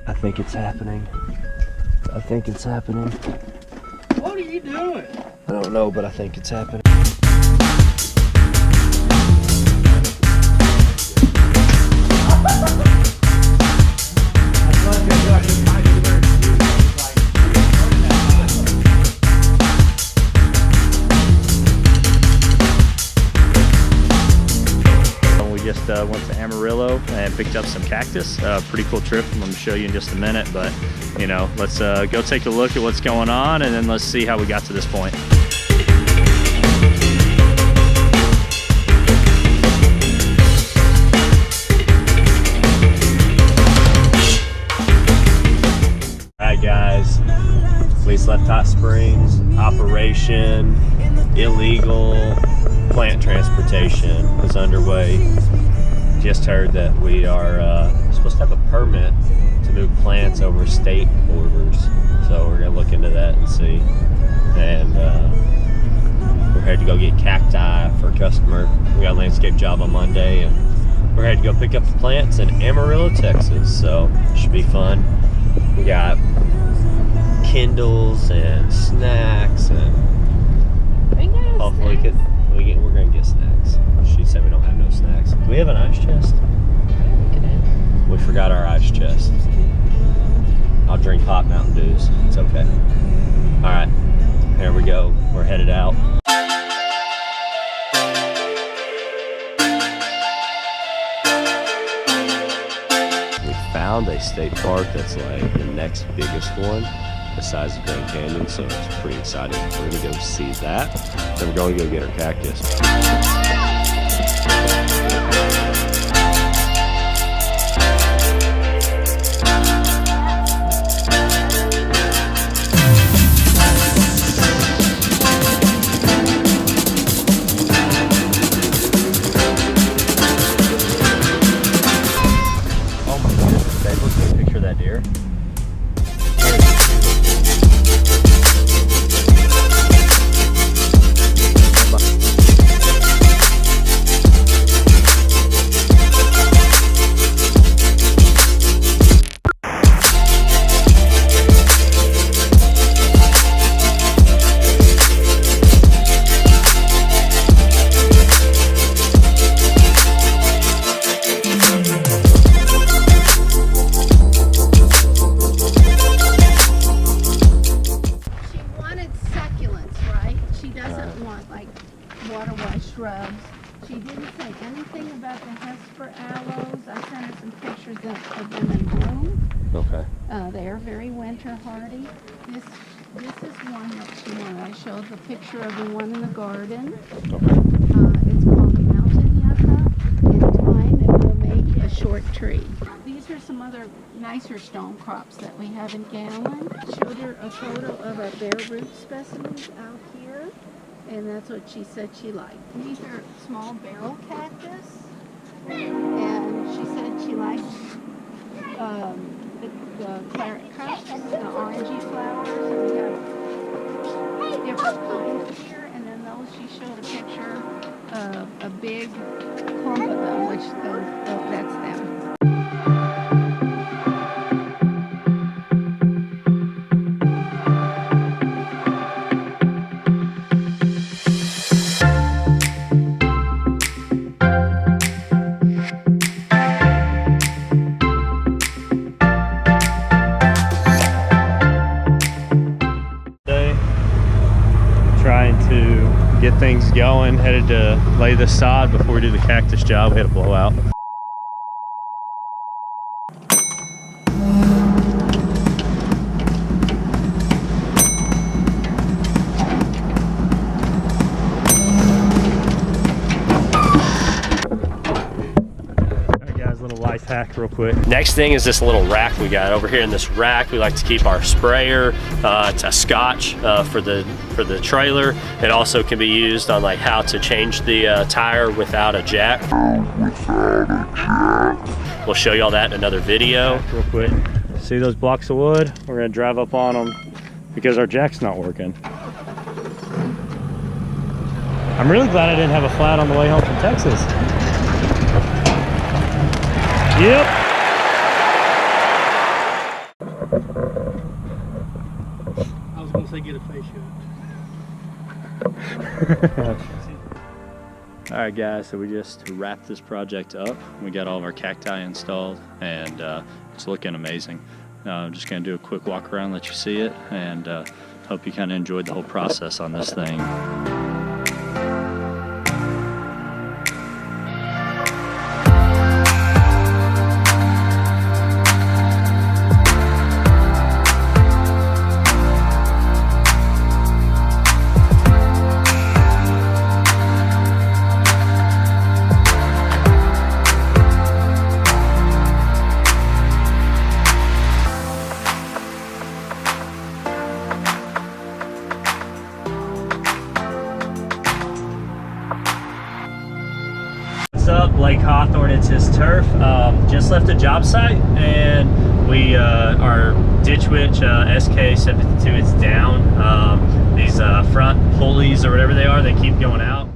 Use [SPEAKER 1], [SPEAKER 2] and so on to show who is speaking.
[SPEAKER 1] I think it's happening. I think it's happening.
[SPEAKER 2] What are you doing?
[SPEAKER 1] I don't know, but I think it's happening.
[SPEAKER 3] Went to Amarillo and picked up some cactus. Pretty cool trip. I'm going to show you in just a minute, but you know, let's go take a look at what's going on, and then let's see how we got to this point.
[SPEAKER 1] Alright guys, Fleece Left Hot Springs, operation illegal plant transportation is underway. Just heard that we are supposed to have a permit to move plants over state borders, so we're gonna look into that and see. And we're headed to go get cacti for a customer. We got a landscape job on Monday, and we're headed to go pick up the plants in Amarillo, Texas. So it should be fun. We got Kindles and snacks, and hopefully we're gonna get snacks. She said we don't have no snacks. Do we have an ice chest? We forgot our ice chest. I'll drink hot Mountain Dews. It's okay. All right, here we go. We're headed out. We found a state park that's like the next biggest one besides the Grand Canyon, so it's pretty exciting. We're gonna go see that, then we're going to go get our cactus. Oh my goodness, babe, look at the picture of that deer.
[SPEAKER 4] Shrubs. She didn't say anything about the Hesper aloes. I sent her some pictures of them in bloom.
[SPEAKER 1] Okay.
[SPEAKER 4] They are very winter hardy. This is one that she wanted. I showed the picture of the one in the garden.
[SPEAKER 1] Okay.
[SPEAKER 4] It's called mountain yucca. In time, it will make a short tree. These are some other nicer stone crops that we have in Gallon. Showed her a photo of our bare root specimens out here. And that's what she said she liked. These are small barrel cactus, and she said she liked the claret cups, the orangey flowers, and we have different kinds here. And then those, she showed a picture of a big clump of them, which that's them.
[SPEAKER 3] Trying to get things going, headed to lay the sod before we do the cactus job. We had a blowout. Life hack real quick.
[SPEAKER 1] Next thing is this little rack we got. Over here in this rack, we like to keep our sprayer. It's a scotch for the trailer. It also can be used on like how to change the tire without a jack. We'll show you all that in another video.
[SPEAKER 3] Real quick, see those blocks of wood? We're gonna drive up on them because our jack's not working. I'm really glad I didn't have a flat on the way home from Texas. Yep.
[SPEAKER 2] they get a face shot.
[SPEAKER 3] All right, guys, so we just wrapped this project up. We got all of our cacti installed, and it's looking amazing. I'm just gonna do a quick walk around, let you see it, and hope you kind of enjoyed the whole process on this thing. Up Lake Hawthorn, it's his turf. Just left a job site, and we our ditch witch SK752 is down. These front pulleys or whatever they are, they keep going out.